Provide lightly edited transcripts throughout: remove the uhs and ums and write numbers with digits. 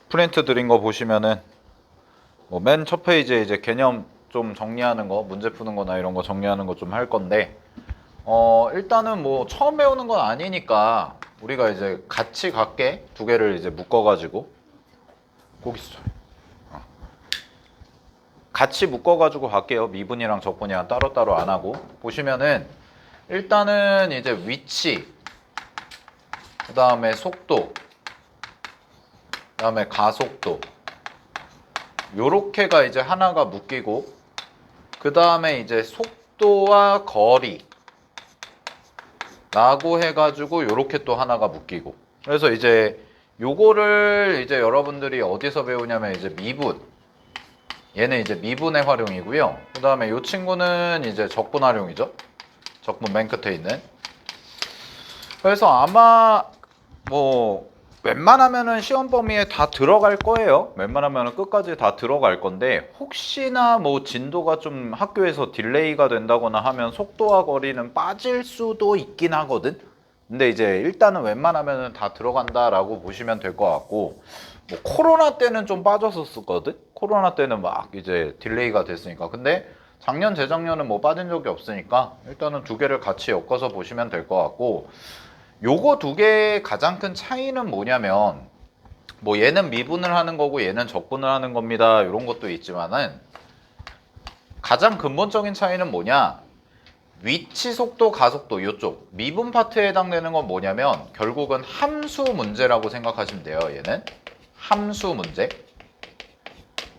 프린트 드린 거 보시면은 뭐 맨 첫 페이지에 이제 개념 좀 정리하는 거, 문제 푸는 거나 이런 거 정리하는 거 좀 할 건데 일단은 뭐 처음 배우는 건 아니니까 우리가 이제 같이 갖게 두 개를 이제 묶어 가지고 거기 있어. 같이 묶어 가지고 갈게요. 미분이랑 적분이랑 따로따로 안 하고. 보시면은 일단은 이제 위치, 그다음에 속도, 그다음에 가속도, 요렇게가 이제 하나가 묶이고, 그 다음에 이제 속도와 거리 라고 해가지고 요렇게 또 하나가 묶이고. 그래서 이제 요거를 이제 여러분들이 어디서 배우냐면 이제 미분, 얘는 이제 미분의 활용이고요. 그 다음에 요 친구는 이제 적분 활용이죠. 적분 맨 끝에 있는. 그래서 아마 뭐 웬만하면은 시험 범위에 다 들어갈 거예요. 웬만하면은 끝까지 다 들어갈 건데, 혹시나 뭐 진도가 좀 학교에서 딜레이가 된다거나 하면 속도와 거리는 빠질 수도 있긴 하거든. 근데 이제 일단은 웬만하면은 다 들어간다라고 보시면 될 것 같고, 뭐 코로나 때는 좀 빠졌었거든. 코로나 때는 막 이제 딜레이가 됐으니까. 근데 작년 재작년은 뭐 빠진 적이 없으니까 일단은 두 개를 같이 엮어서 보시면 될 것 같고, 요거 두 개의 가장 큰 차이는 뭐냐면, 뭐 얘는 미분을 하는 거고 얘는 적분을 하는 겁니다, 이런 것도 있지만은 가장 근본적인 차이는 뭐냐, 위치, 속도, 가속도, 요쪽 미분 파트에 해당되는 건 뭐냐면 결국은 함수 문제라고 생각하시면 돼요. 얘는 함수 문제.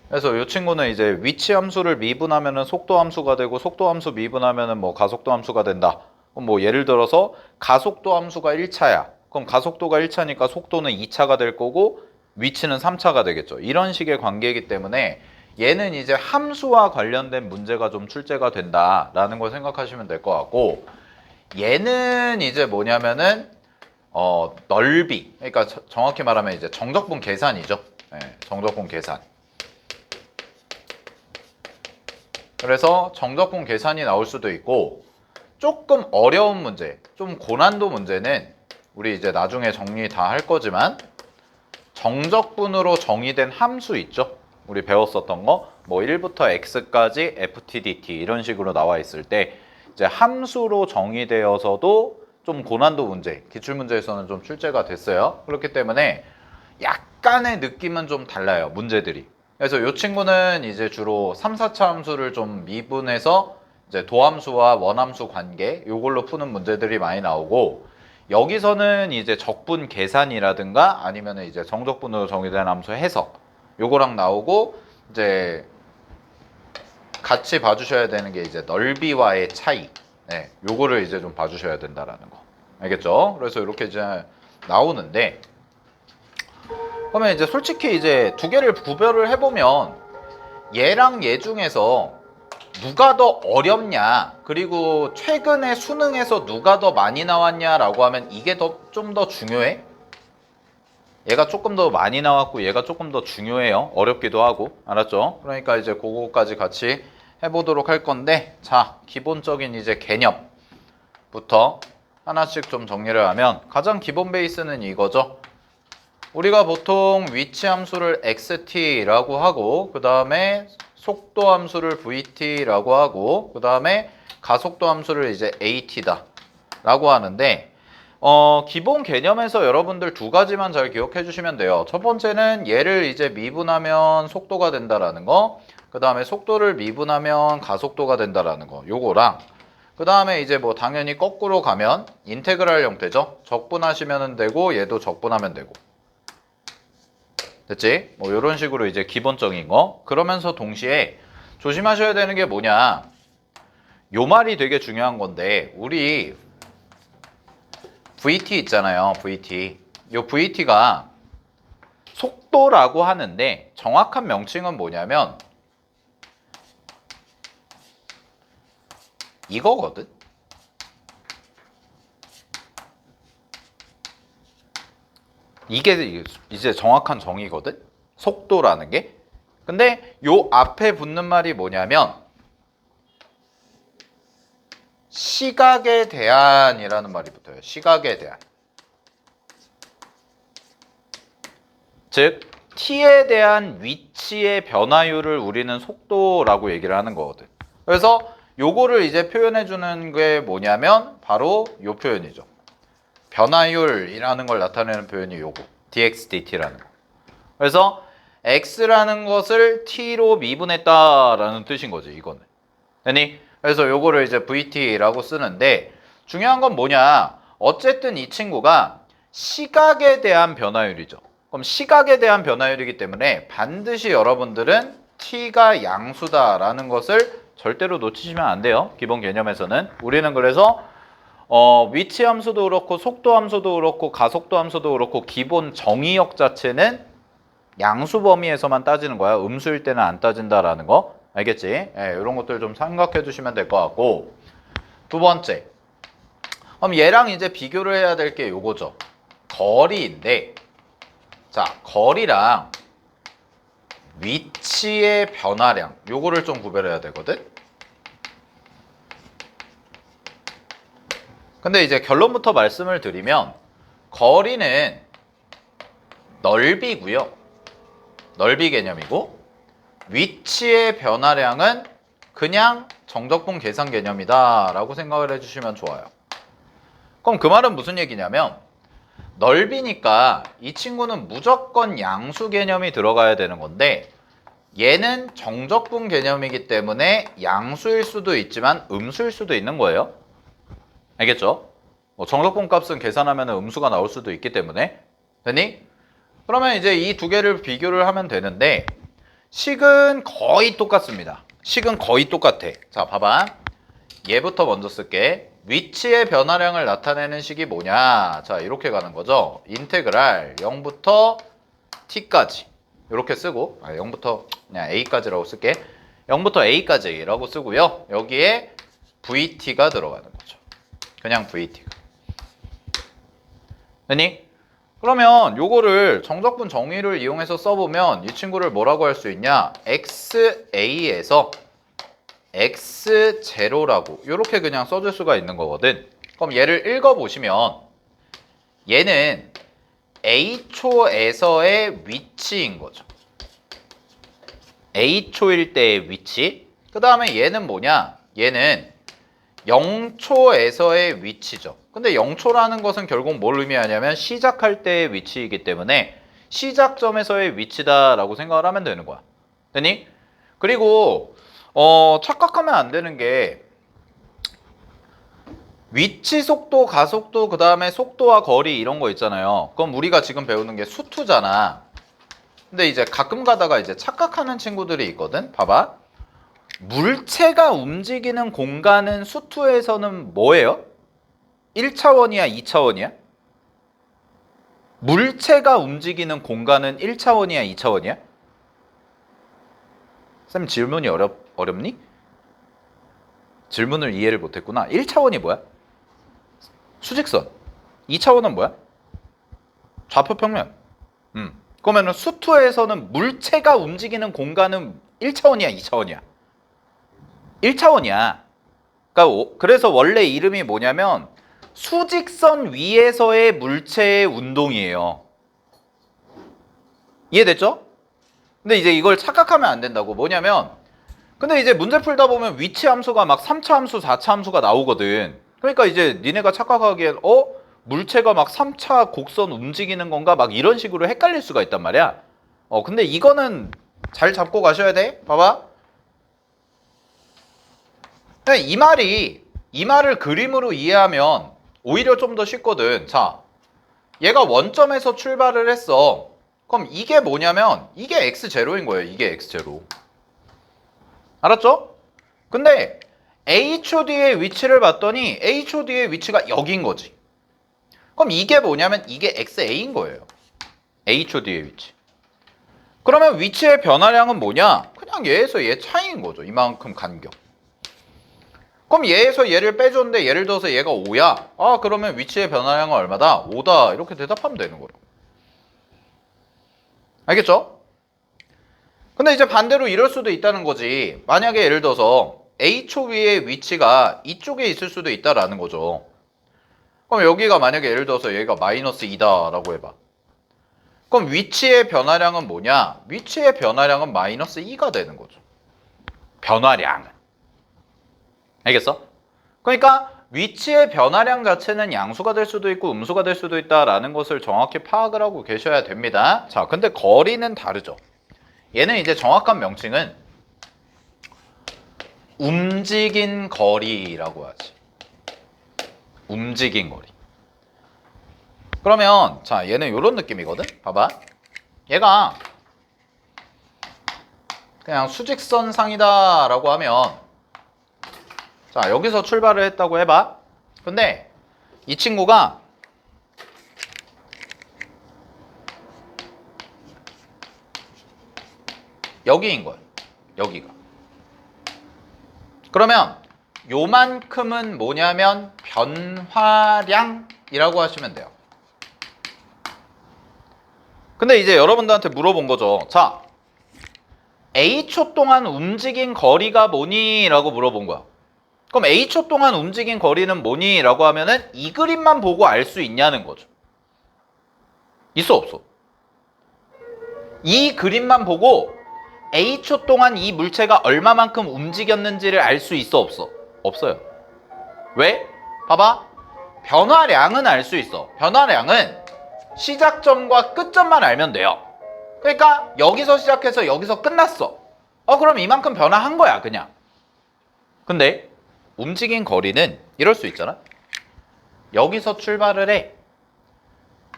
그래서 이 친구는 이제 위치 함수를 미분하면은 속도 함수가 되고, 속도 함수 미분하면은 뭐 가속도 함수가 된다. 그럼 뭐 예를 들어서 가속도 함수가 1차야. 그럼 가속도가 1차니까 속도는 2차가 될 거고 위치는 3차가 되겠죠. 이런 식의 관계이기 때문에 얘는 이제 함수와 관련된 문제가 좀 출제가 된다라는 걸 생각하시면 될 것 같고, 얘는 이제 뭐냐면은 넓이, 그러니까 정확히 말하면 이제 정적분 계산이죠. 네, 정적분 계산. 그래서 정적분 계산이 나올 수도 있고, 조금 어려운 문제, 좀 고난도 문제는 우리 이제 나중에 정리 다 할 거지만 정적분으로 정의된 함수 있죠? 우리 배웠었던 거, 뭐 1부터 x까지 ftdt 이런 식으로 나와 있을 때 이제 함수로 정의되어서도 좀 고난도 문제, 기출문제에서는 좀 출제가 됐어요. 그렇기 때문에 약간의 느낌은 좀 달라요, 문제들이. 그래서 이 친구는 이제 주로 3, 4차 함수를 좀 미분해서 이제 도함수와 원함수 관계 요걸로 푸는 문제들이 많이 나오고, 여기서는 이제 적분 계산이라든가 아니면 이제 정적분으로 정의된 함수 해석 요거랑 나오고, 이제 같이 봐주셔야 되는 게 이제 넓이와의 차이, 네, 요거를 이제 좀 봐주셔야 된다라는 거, 알겠죠? 그래서 이렇게 이제 나오는데, 그러면 이제 솔직히 이제 두 개를 구별을 해보면 얘랑 얘 중에서 누가 더 어렵냐, 그리고 최근에 수능에서 누가 더 많이 나왔냐라고 하면 이게 좀 더 중요해? 얘가 조금 더 많이 나왔고 얘가 조금 더 중요해요. 어렵기도 하고. 알았죠? 그러니까 이제 그거까지 같이 해보도록 할 건데, 자, 기본적인 이제 개념부터 하나씩 좀 정리를 하면 가장 기본 베이스는 이거죠. 우리가 보통 위치 함수를 xt라고 하고, 그 다음에 속도 함수를 vt라고 하고, 그 다음에 가속도 함수를 이제 at다 라고 하는데, 기본 개념에서 여러분들 두 가지만 잘 기억해 주시면 돼요. 첫 번째는 얘를 이제 미분하면 속도가 된다라는 거, 그 다음에 속도를 미분하면 가속도가 된다라는 거, 요거랑, 그 다음에 이제 뭐 당연히 거꾸로 가면 인테그랄 형태죠. 적분하시면 되고 얘도 적분하면 되고. 됐지? 뭐 이런 식으로 이제 기본적인 거. 그러면서 동시에 조심하셔야 되는 게 뭐냐, 요 말이 되게 중요한 건데, 우리 VT 있잖아요. VT. 요 VT가 속도라고 하는데 정확한 명칭은 뭐냐면 이거거든. 이게 이제 정확한 정의거든. 속도라는 게. 근데 요 앞에 붙는 말이 뭐냐면 시각에 대한이라는 말이 붙어요. 시각에 대한. 즉 t에 대한 위치의 변화율을 우리는 속도라고 얘기를 하는 거거든. 그래서 요거를 이제 표현해 주는 게 뭐냐면 바로 요 표현이죠. 변화율이라는 걸 나타내는 표현이 요거 dx dt라는 거. 그래서 x라는 것을 t로 미분했다라는 뜻인 거지, 이거는. 되니? 그래서 요거를 이제 vt라고 쓰는데 중요한 건 뭐냐? 어쨌든 이 친구가 시각에 대한 변화율이죠. 그럼 시각에 대한 변화율이기 때문에 반드시 여러분들은 t가 양수다라는 것을 절대로 놓치시면 안 돼요. 기본 개념에서는. 우리는 그래서 위치 함수도 그렇고 속도 함수도 그렇고 가속도 함수도 그렇고 기본 정의역 자체는 양수 범위에서만 따지는 거야. 음수일 때는 안 따진다라는 거. 알겠지? 예, 이런 것들 좀 생각해 두시면 될 것 같고. 두 번째. 그럼 얘랑 이제 비교를 해야 될 게 요거죠. 거리인데, 자, 거리랑 위치의 변화량, 요거를 좀 구별해야 되거든? 근데 이제 결론부터 말씀을 드리면, 거리는 넓이고요. 넓이 개념이고, 위치의 변화량은 그냥 정적분 계산 개념이다 라고 생각을 해주시면 좋아요. 그럼 그 말은 무슨 얘기냐면 넓이니까 이 친구는 무조건 양수 개념이 들어가야 되는 건데 얘는 정적분 개념이기 때문에 양수일 수도 있지만 음수일 수도 있는 거예요. 알겠죠? 정적분 값은 계산하면 음수가 나올 수도 있기 때문에. 되니? 그러면 이제 이 두 개를 비교를 하면 되는데 식은 거의 똑같습니다. 식은 거의 똑같아. 자, 봐봐. 얘부터 먼저 쓸게. 위치의 변화량을 나타내는 식이 뭐냐? 자, 이렇게 가는 거죠. 인테그랄 0부터 t까지. 이렇게 쓰고 0부터 그냥 a까지라고 쓸게. 0부터 a까지라고 쓰고요. 여기에 vt가 들어가는 거죠. 그냥 vt가. 되니? 그러면 요거를 정적분 정의를 이용해서 써보면 이 친구를 뭐라고 할 수 있냐? xa에서 x0라고 이렇게 그냥 써줄 수가 있는 거거든. 그럼 얘를 읽어보시면 얘는 a초에서의 위치인 거죠. a초일 때의 위치. 그 다음에 얘는 뭐냐? 얘는 0초에서의 위치죠. 근데 0초라는 것은 결국 뭘 의미하냐면 시작할 때의 위치이기 때문에 시작점에서의 위치다라고 생각을 하면 되는 거야. 되니? 그리고 착각하면 안 되는 게 위치, 속도, 가속도, 그 다음에 속도와 거리 이런 거 있잖아요. 그럼 우리가 지금 배우는 게 수투잖아. 근데 이제 가끔 가다가 이제 착각하는 친구들이 있거든. 봐봐. 물체가 움직이는 공간은 수투에서는 뭐예요? 1차원이야, 2차원이야? 물체가 움직이는 공간은 1차원이야, 2차원이야? 쌤 질문이 어렵니? 질문을 이해를 못했구나. 1차원이 뭐야? 수직선. 2차원은 뭐야? 좌표 평면. 그러면 수투에서는 물체가 움직이는 공간은 1차원이야, 2차원이야? 1차원이야. 그러니까 그래서 원래 이름이 뭐냐면 수직선 위에서의 물체의 운동이에요. 이해됐죠? 근데 이제 이걸 착각하면 안 된다고. 뭐냐면 근데 이제 문제 풀다 보면 위치 함수가 막 3차 함수, 4차 함수가 나오거든. 그러니까 이제 니네가 착각하기엔 물체가 막 3차 곡선 움직이는 건가? 막 이런 식으로 헷갈릴 수가 있단 말이야. 근데 이거는 잘 잡고 가셔야 돼. 봐봐. 이 말을 그림으로 이해하면 오히려 좀 더 쉽거든. 자, 얘가 원점에서 출발을 했어. 그럼 이게 뭐냐면 이게 x0인 거예요. 이게 x0. 알았죠? 근데 HOD의 위치를 봤더니 HOD의 위치가 여기인 거지. 그럼 이게 뭐냐면 이게 XA인 거예요. HOD의 위치. 그러면 위치의 변화량은 뭐냐? 그냥 얘에서 얘 차이인 거죠. 이만큼 간격. 그럼 얘에서 얘를 빼줬는데 예를 들어서 얘가 5야. 그러면 위치의 변화량은 얼마다? 5다. 이렇게 대답하면 되는 거예요. 알겠죠? 근데 이제 반대로 이럴 수도 있다는 거지. 만약에 예를 들어서 A초 위의 위치가 이쪽에 있을 수도 있다라는 거죠. 그럼 여기가 만약에 예를 들어서 얘가 마이너스 2다 라고 해봐. 그럼 위치의 변화량은 뭐냐? 위치의 변화량은 마이너스 2가 되는 거죠. 변화량은. 알겠어? 그러니까 위치의 변화량 자체는 양수가 될 수도 있고 음수가 될 수도 있다라는 것을 정확히 파악을 하고 계셔야 됩니다. 자, 근데 거리는 다르죠. 얘는 이제 정확한 명칭은 움직인 거리라고 하지. 움직인 거리. 그러면 자, 얘는 이런 느낌이거든. 봐봐. 얘가 그냥 수직선상이다라고 하면 자, 여기서 출발을 했다고 해봐. 근데 이 친구가 여기인 거야. 여기가. 그러면 요만큼은 뭐냐면 변화량이라고 하시면 돼요. 근데 이제 여러분들한테 물어본 거죠. 자, A초 동안 움직인 거리가 뭐니? 라고 물어본 거야. 그럼 A초 동안 움직인 거리는 뭐니? 라고 하면은 이 그림만 보고 알 수 있냐는 거죠. 있어 없어? 이 그림만 보고 A초 동안 이 물체가 얼마만큼 움직였는지를 알 수 있어 없어? 없어요. 왜? 봐봐. 변화량은 알 수 있어. 변화량은 시작점과 끝점만 알면 돼요. 그러니까 여기서 시작해서 여기서 끝났어. 그럼 이만큼 변화한 거야 그냥. 근데 움직인 거리는 이럴 수 있잖아. 여기서 출발을 해.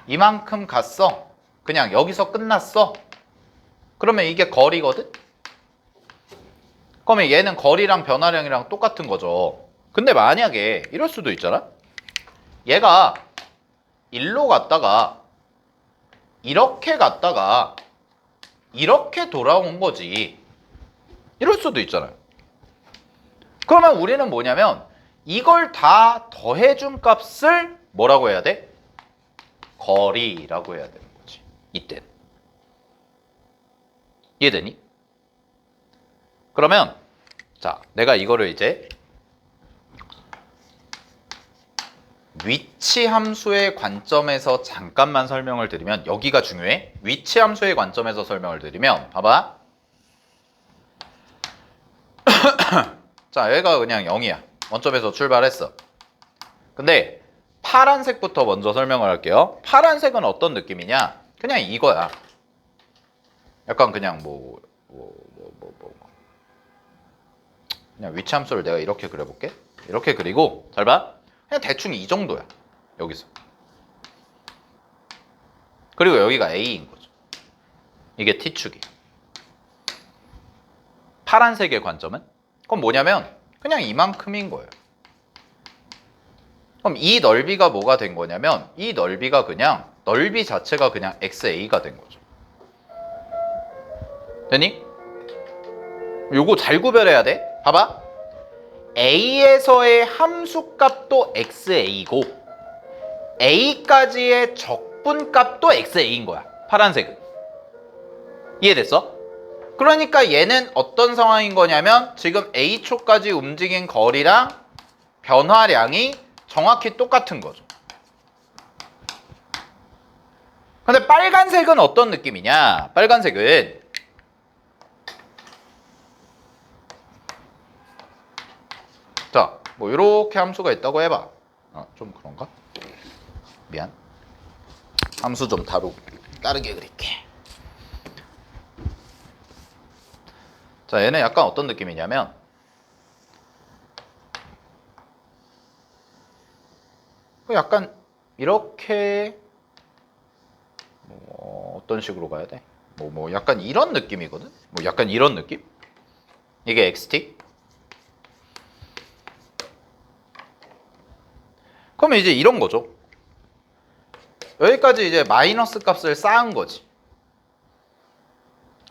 이만큼 갔어. 그냥 여기서 끝났어. 그러면 이게 거리거든? 그러면 얘는 거리랑 변화량이랑 똑같은 거죠. 근데 만약에 이럴 수도 있잖아. 얘가 일로 갔다가 이렇게 갔다가 이렇게 돌아온 거지. 이럴 수도 있잖아요. 그러면 우리는 뭐냐면 이걸 다 더해준 값을 뭐라고 해야 돼? 거리라고 해야 되는 거지. 이때는. 이해되니? 그러면 자, 내가 이거를 이제 위치 함수의 관점에서 잠깐만 설명을 드리면 여기가 중요해. 위치 함수의 관점에서 설명을 드리면 봐봐. 자, 얘가 그냥 0이야. 원점에서 출발했어. 근데 파란색부터 먼저 설명을 할게요. 파란색은 어떤 느낌이냐? 그냥 이거야. 약간 그냥 그냥 위치 함수를 내가 이렇게 그려볼게. 이렇게 그리고 잘 봐. 그냥 대충 이 정도야. 여기서. 그리고 여기가 A인 거죠. 이게 T축이. 파란색의 관점은? 그럼 뭐냐면 그냥 이만큼인 거예요. 그럼 이 넓이가 뭐가 된 거냐면 이 넓이가 그냥 넓이 자체가 그냥 XA가 된 거죠. 되니? 요거 잘 구별해야 돼. 봐봐. A에서의 함수값도 XA고 A까지의 적분값도 XA인 거야. 파란색은. 이해됐어? 그러니까 얘는 어떤 상황인 거냐면 지금 A초까지 움직인 거리랑 변화량이 정확히 똑같은 거죠. 근데 빨간색은 어떤 느낌이냐? 빨간색은 자, 뭐 이렇게 함수가 있다고 해봐. 좀 그런가? 미안. 함수 좀 다르게 그릴게. 자, 얘는 약간 어떤 느낌이냐면 약간 이렇게 어떤 식으로 가야 돼? 약간 이런 느낌이거든? 약간 이런 느낌? 이게 XT? 그러면 이제 이런 거죠. 여기까지 이제 마이너스 값을 쌓은 거지.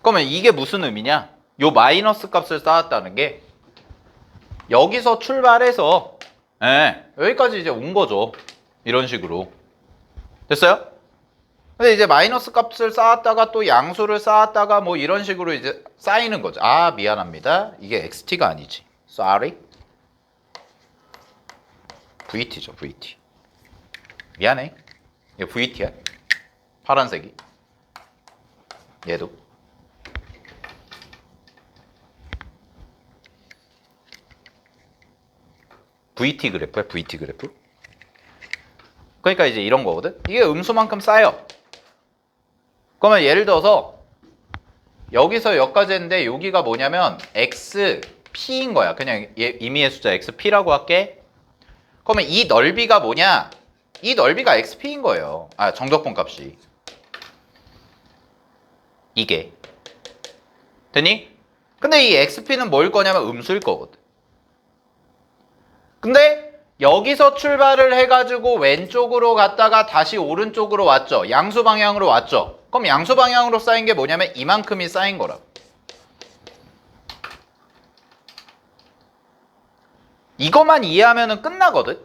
그러면 이게 무슨 의미냐? 요 마이너스 값을 쌓았다는 게 여기서 출발해서 여기까지 이제 온 거죠. 이런 식으로. 됐어요? 근데 이제 마이너스 값을 쌓았다가 또 양수를 쌓았다가 뭐 이런 식으로 이제 쌓이는 거죠. 아, 미안합니다. 이게 XT가 아니지. Sorry. VT죠, VT. 미안해. 이게 VT야. 파란색이. 얘도. VT 그래프야, VT 그래프. 그러니까 이제 이런 거거든. 이게 음수만큼 쌓여. 그러면 예를 들어서 여기서 여기까지 했는데 여기가 뭐냐면 XP인 거야. 그냥 임의의 숫자 XP라고 할게. 그러면 이 넓이가 뭐냐? 이 넓이가 XP인 거예요. 아, 정적분 값이. 이게. 되니? 근데 이 XP는 뭐일 거냐면 음수일 거거든. 근데 여기서 출발을 해가지고 왼쪽으로 갔다가 다시 오른쪽으로 왔죠. 양수 방향으로 왔죠. 그럼 양수 방향으로 쌓인 게 뭐냐면 이만큼이 쌓인 거라고. 이것만 이해하면 끝나거든.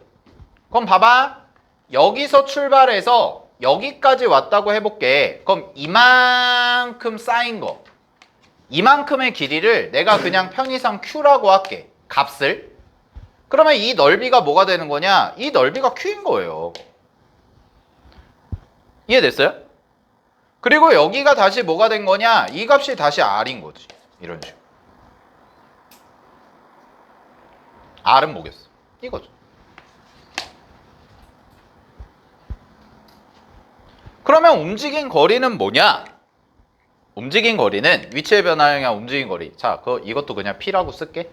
그럼 봐봐. 여기서 출발해서 여기까지 왔다고 해볼게. 그럼 이만큼 쌓인 거. 이만큼의 길이를 내가 그냥 편의상 Q라고 할게. 값을. 그러면 이 넓이가 뭐가 되는 거냐? 이 넓이가 Q인 거예요. 이해됐어요? 그리고 여기가 다시 뭐가 된 거냐? 이 값이 다시 R인 거지. 이런 식으로. R은 뭐겠어? 이거죠. 그러면 움직인 거리는 뭐냐? 움직인 거리는 위치의 변화량이야 움직인 거리. 자, 이것도 그냥 P라고 쓸게.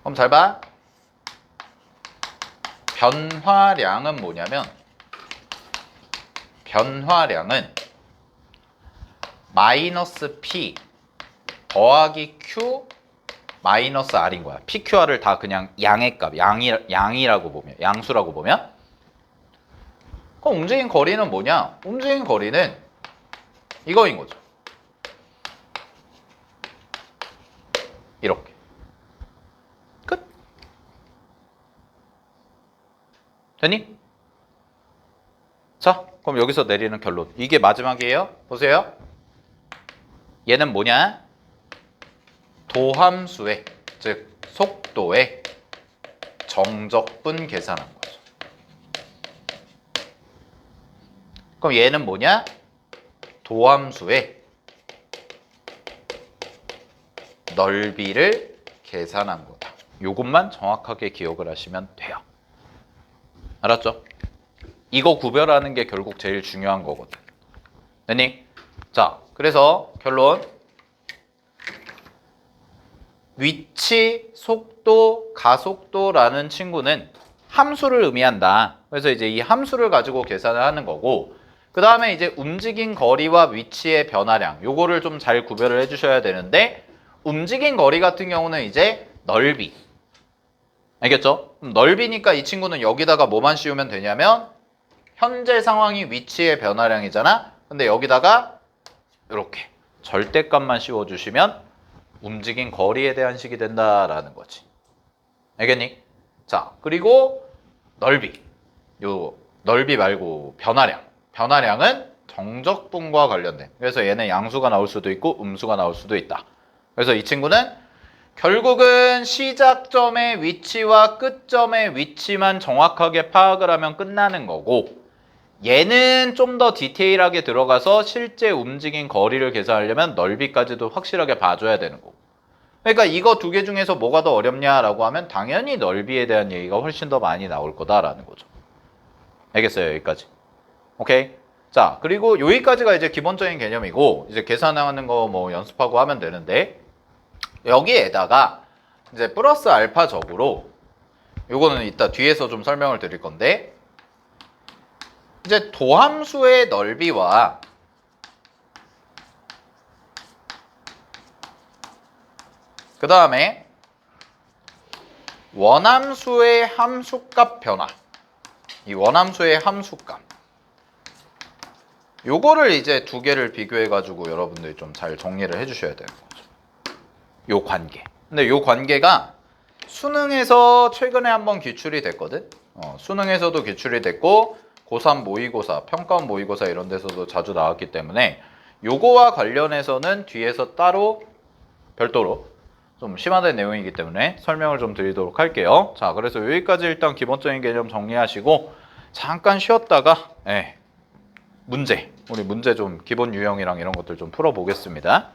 그럼 잘 봐. 변화량은 뭐냐면 변화량은 마이너스 P 더하기 Q 마이너스 R인 거야. PQR을 다 그냥 양의 값, 양이라고 보면, 양수라고 보면. 그럼 움직인 거리는 뭐냐? 움직인 거리는 이거인 거죠. 이렇게. 끝. 됐니? 자, 그럼 여기서 내리는 결론. 이게 마지막이에요. 보세요. 얘는 뭐냐? 도함수의, 즉 속도의 정적분 계산한 거죠. 그럼 얘는 뭐냐? 도함수의 넓이를 계산한 거다. 요것만 정확하게 기억을 하시면 돼요. 알았죠? 이거 구별하는 게 결국 제일 중요한 거거든. 됐니? 자, 그래서 결론. 위치, 속도, 가속도라는 친구는 함수를 의미한다. 그래서 이제 이 함수를 가지고 계산을 하는 거고, 그 다음에 이제 움직인 거리와 위치의 변화량, 요거를 좀 잘 구별을 해주셔야 되는데, 움직인 거리 같은 경우는 이제 넓이. 알겠죠? 넓이니까 이 친구는 여기다가 뭐만 씌우면 되냐면, 현재 상황이 위치의 변화량이잖아? 근데 여기다가 이렇게 절대값만 씌워주시면 움직인 거리에 대한 식이 된다라는 거지. 알겠니? 자, 그리고 넓이. 요 넓이 말고 변화량. 변화량은 정적분과 관련된. 그래서 얘는 양수가 나올 수도 있고 음수가 나올 수도 있다. 그래서 이 친구는 결국은 시작점의 위치와 끝점의 위치만 정확하게 파악을 하면 끝나는 거고, 얘는 좀 더 디테일하게 들어가서 실제 움직인 거리를 계산하려면 넓이까지도 확실하게 봐줘야 되는 거고. 그러니까 이거 두 개 중에서 뭐가 더 어렵냐라고 하면 당연히 넓이에 대한 얘기가 훨씬 더 많이 나올 거다라는 거죠. 알겠어요? 여기까지. 오케이? 자, 그리고 여기까지가 이제 기본적인 개념이고, 이제 계산하는 거 뭐 연습하고 하면 되는데, 여기에다가 이제 플러스 알파적으로, 요거는 이따 뒤에서 좀 설명을 드릴 건데, 이제 도함수의 넓이와 그 다음에 원함수의 함수값 변화, 이 원함수의 함수값, 요거를 이제 두 개를 비교해 가지고 여러분들이 좀 잘 정리를 해 주셔야 되는 거죠. 요 관계. 근데 요 관계가 수능에서 최근에 한번 기출이 됐거든. 수능에서도 기출이 됐고 고3 모의고사, 평가원 모의고사 이런 데서도 자주 나왔기 때문에 요거와 관련해서는 뒤에서 따로 별도로 좀 심화된 내용이기 때문에 설명을 좀 드리도록 할게요. 자, 그래서 여기까지 일단 기본적인 개념 정리하시고 잠깐 쉬었다가 문제, 우리 문제 좀 기본 유형이랑 이런 것들 좀 풀어보겠습니다.